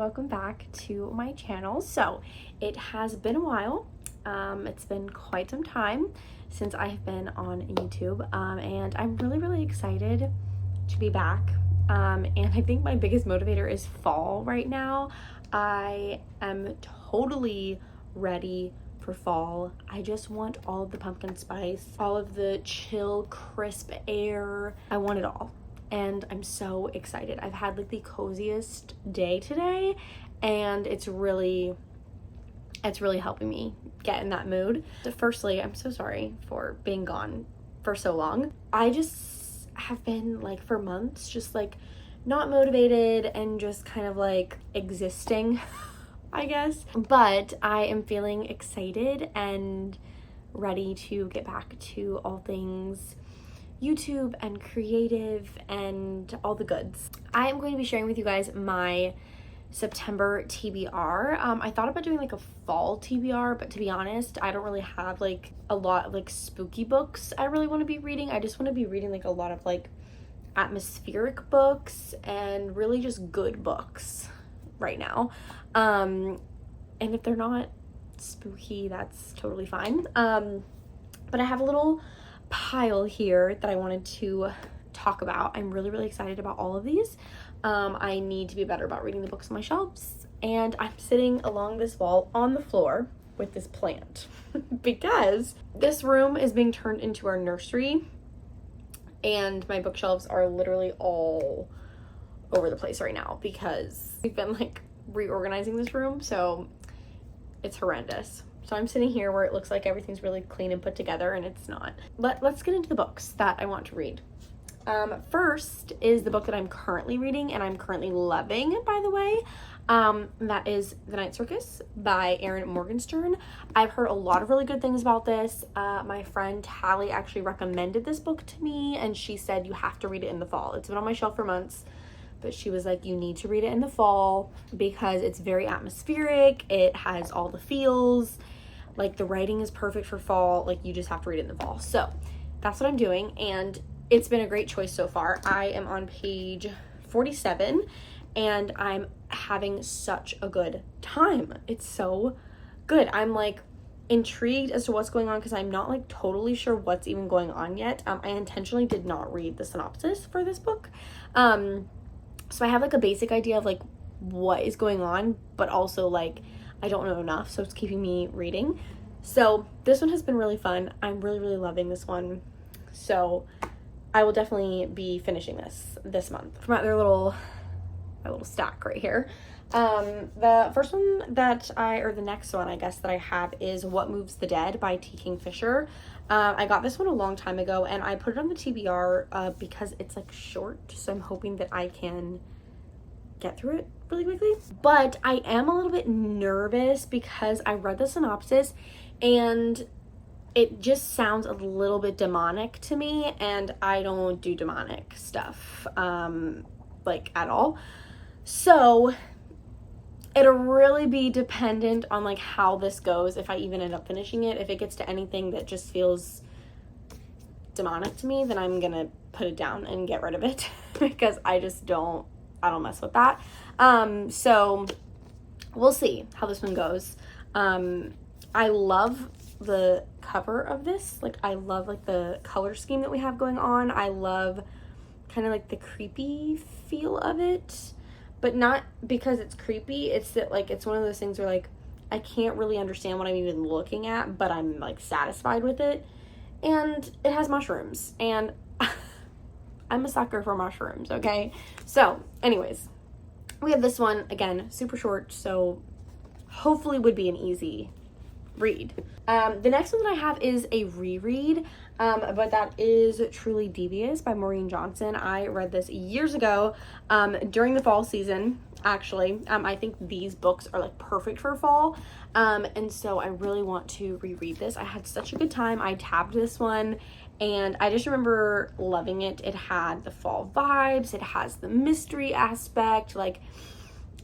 welcome back to my channel. So it has been a while. It's been quite some time since I have been on YouTube, and I'm really excited to be back. And I think my biggest motivator is fall right now. I am totally ready for fall. I just want all of the pumpkin spice, all of the chill, crisp air. I want it all. And I'm so excited. I've had like the coziest day today, and it's really helping me get in that mood. So firstly, I'm so sorry for being gone for so long. I just have been like for months just like not motivated and just kind of like existing, I guess. But I am feeling excited and ready to get back to all things YouTube and creative and all the goods. I am going to be sharing with you guys my September TBR. I thought about doing like a fall TBR, but to be honest, I don't really have like a lot of like spooky books I really want to be reading. I just want to be reading like a lot of like atmospheric books and really just good books right now. And if they're not spooky, that's totally fine. But I have a little pile here that I wanted to talk about. I'm really excited about all of these. I need to be better about reading the books on my shelves, and I'm sitting along this wall on the floor with this plant because this room is being turned into our nursery, and my bookshelves are literally all over the place right now because we've been like reorganizing this room, so it's horrendous. So I'm sitting here where it looks like everything's really clean and put together, and it's not. But let's get into the books that I want to read. First is the book that I'm currently reading, and I'm currently loving, by the way. That is The Night Circus by Erin Morgenstern. I've heard a lot of really good things about this. My friend Tally actually recommended this book to me, and she said you have to read it in the fall. It's been on my shelf for months, but she was like, you need to read it in the fall because it's very atmospheric. It has all the feels. Like, the writing is perfect for fall. Like, you just have to read it in the fall. So that's what I'm doing, and it's been a great choice so far. I am on page 47, and I'm having such a good time. It's so good. I'm like intrigued as to what's going on because I'm not like totally sure what's even going on yet. I intentionally did not read the synopsis for this book. So I have like a basic idea of like what is going on, but also like I don't know enough, so it's keeping me reading. So this one has been really fun. I'm really loving this one. So I will definitely be finishing this month. From my little stack right here. The first one the next one I guess that I have is What Moves the Dead by T. Kingfisher. I got this one a long time ago, and I put it on the TBR because it's like short, so I'm hoping that I can get through it really quickly. But I am a little bit nervous because I read the synopsis and it just sounds a little bit demonic to me, and I don't do demonic stuff like at all. So it'll really be dependent on like how this goes, if I even end up finishing it. If it gets to anything that just feels demonic to me, then I'm gonna put it down and get rid of it because I don't mess with that. So we'll see how this one goes. I love the cover of this. Like, I love like the color scheme that we have going on. I love kind of like the creepy feel of it, but not because it's creepy. It's that like it's one of those things where like I can't really understand what I'm even looking at, but I'm like satisfied with it. And it has mushrooms, and I'm a sucker for mushrooms, okay? So anyways, we have this one, again, super short, so hopefully would be an easy read. The next one that I have is a reread, but that is Truly Devious by Maureen Johnson. I read this years ago during the fall season, actually. I think these books are like perfect for fall, and so I really want to reread this. I had such a good time. I tabbed this one, and I just remember loving it. It had the fall vibes. It has the mystery aspect. Like,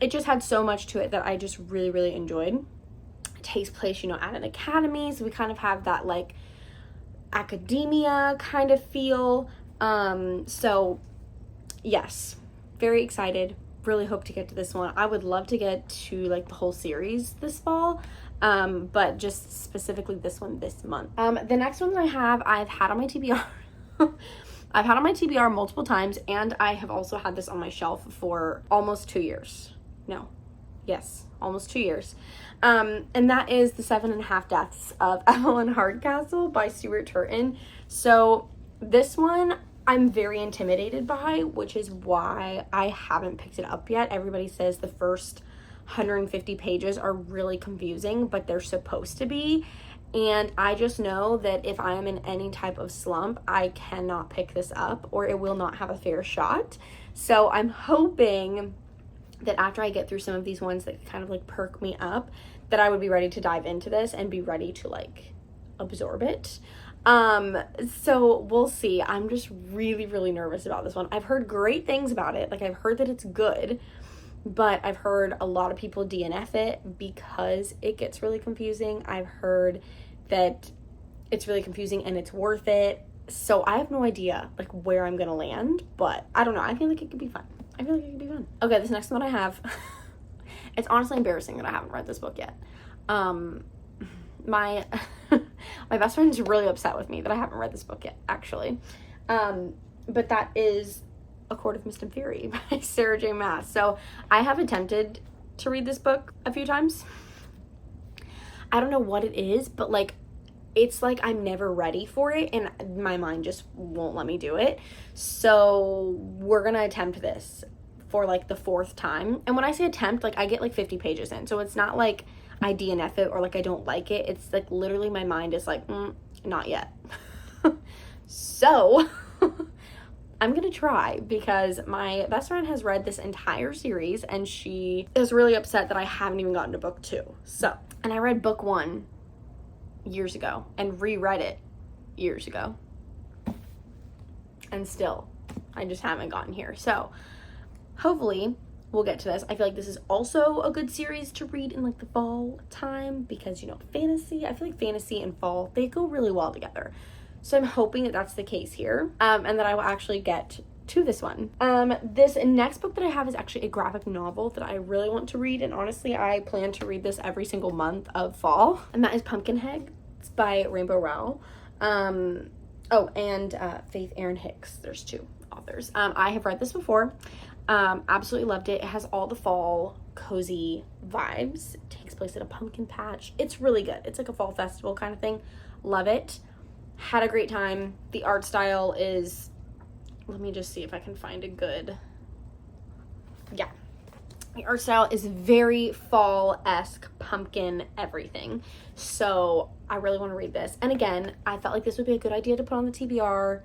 it just had so much to it that I just really enjoyed. It takes place, at an academy, so we kind of have that like academia kind of feel. So yes, very excited, really hope to get to this one. I would love to get to like the whole series this fall, but just specifically this one this month. The next one that I have, I've had on my TBR. I've had on my TBR multiple times, and I have also had this on my shelf for almost 2 years. No, yes, almost 2 years. And that is The 7.5 Deaths of Evelyn Hardcastle by Stuart Turton. So this one I'm very intimidated by, which is why I haven't picked it up yet. Everybody says the first 150 pages are really confusing, but they're supposed to be. And I just know that if I am in any type of slump, I cannot pick this up or it will not have a fair shot. So I'm hoping that after I get through some of these ones that kind of like perk me up, that I would be ready to dive into this and be ready to like absorb it. So we'll see. I'm just really, really nervous about this one. I've heard great things about it. Like I've heard that it's good, but I've heard a lot of people DNF it because it gets really confusing. I've heard that it's really confusing and it's worth it. So I have no idea like where I'm gonna land, but I don't know. I feel like it could be fun. Okay, this next one I have, it's honestly embarrassing that I haven't read this book yet. My best friend's really upset with me that I haven't read this book yet, actually. But that is A Court of Mist and Fury by Sarah J. Maas. So I have attempted to read this book a few times. I don't know what it is, but like it's like I'm never ready for it and my mind just won't let me do it. So we're gonna attempt this for like the 4th time. And when I say attempt, like I get like 50 pages in. So it's not like I DNF it or like I don't like it. It's like literally my mind is like, not yet. So I'm gonna try because my best friend has read this entire series and she is really upset that I haven't even gotten to book 2. So, and I read book 1 years ago and reread it years ago. And still, I just haven't gotten here. So hopefully we'll get to this. I feel like this is also a good series to read in like the fall time because, you know, fantasy, I feel like fantasy and fall, they go really well together. So I'm hoping that that's the case here, and that I will actually get to this one. This next book that I have is actually a graphic novel that I really want to read, and honestly, I plan to read this every single month of fall, and that is Pumpkinhead. It's by Rainbow Rowell. And Faith Erin Hicks. There's 2 authors. I have read this before. Absolutely loved it. It has all the fall cozy vibes. It takes place at a pumpkin patch. It's really good. It's like a fall festival kind of thing. Love it. Had a great time. The art style is, let me just see if I can find a good, yeah. The art style is very fall-esque, pumpkin everything. So I really want to read this. And again, I felt like this would be a good idea to put on the TBR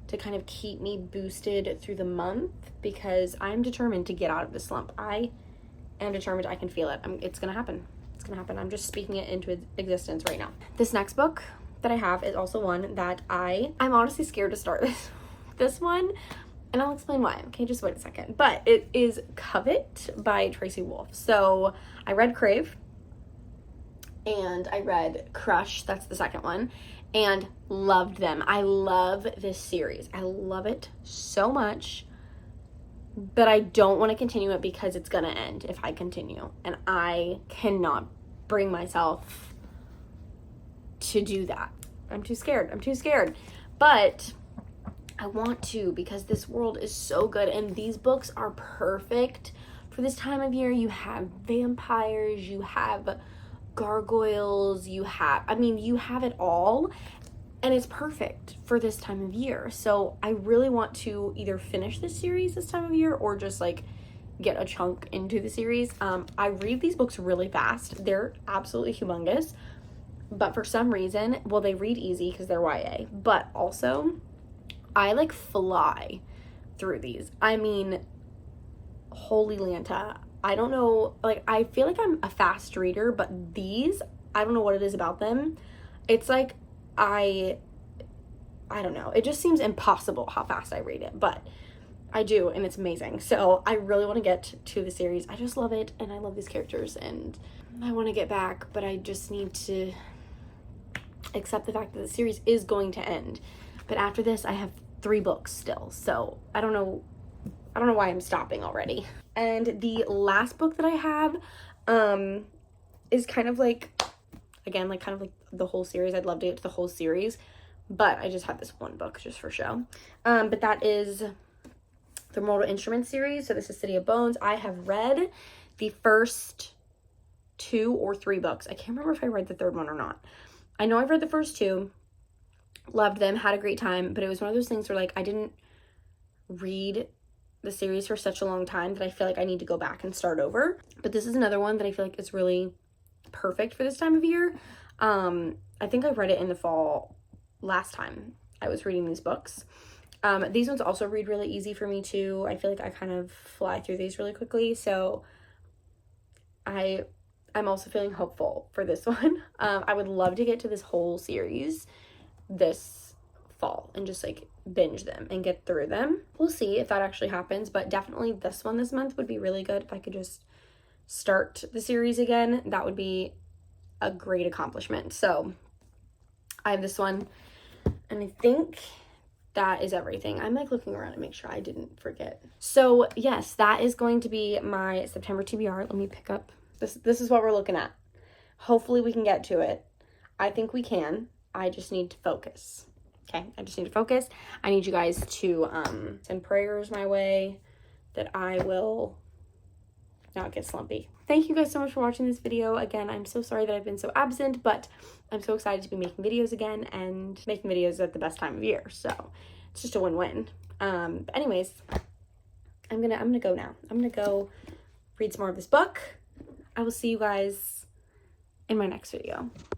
to kind of keep me boosted through the month because I'm determined to get out of this slump. I am determined. I can feel it. It's going to happen. It's going to happen. I'm just speaking it into existence right now. This next book that I have is also one that I'm honestly scared to start this one, and I'll explain why. Okay, just wait a second. But it is Covet by Tracy Wolff. So I read Crave and I read Crush, that's the second one, and loved them. I love this series. I love it so much, but I don't want to continue it because it's gonna end if I continue, and I cannot bring myself to do that. I'm too scared. But I want to because this world is so good and these books are perfect for this time of year. You have vampires, you have gargoyles, you have it all, and it's perfect for this time of year. So I really want to either finish this series this time of year or just like get a chunk into the series. I read these books really fast. They're absolutely humongous. But for some reason, well, they read easy because they're YA, but also I like fly through these. I mean, holy Lanta. I don't know, like, I feel like I'm a fast reader, but these, I don't know what it is about them. It's like, I don't know. It just seems impossible how fast I read it, but I do, and it's amazing. So I really want to get to the series. I just love it, and I love these characters, and I want to get back, but I just need to accept the fact that the series is going to end. But after this, I have 3 books still, so I don't know I don't know why I'm stopping already. And the last book that I have is kind of like, again, like kind of like the whole series. I'd love to get to the whole series, but I just have this one book just for show. But that is the Mortal Instruments series. So this is City of Bones. I have read the first 2 or 3 books. I can't remember if I read the third one or not. I know I've read the first 2, loved them, had a great time, but it was one of those things where like I didn't read the series for such a long time that I feel like I need to go back and start over. But this is another one that I feel like is really perfect for this time of year. I think I read it in the fall last time I was reading these books. These ones also read really easy for me too. I feel like I kind of fly through these really quickly, so I'm also feeling hopeful for this one. I would love to get to this whole series this fall and just like binge them and get through them. We'll see if that actually happens, but definitely this one this month would be really good if I could just start the series again. That would be a great accomplishment. So I have this one, and I think that is everything. I'm like looking around to make sure I didn't forget. So yes, that is going to be my September TBR. Let me pick up this is what we're looking at. Hopefully we can get to it. I think we can. I just need to focus. Okay, I just need to focus. I need you guys to send prayers my way that I will not get slumpy. Thank you guys so much for watching this video. Again, I'm so sorry that I've been so absent, but I'm so excited to be making videos again and making videos at the best time of year. So it's just a win-win. But anyways, I'm gonna go now. I'm gonna go read some more of this book. I will see you guys in my next video.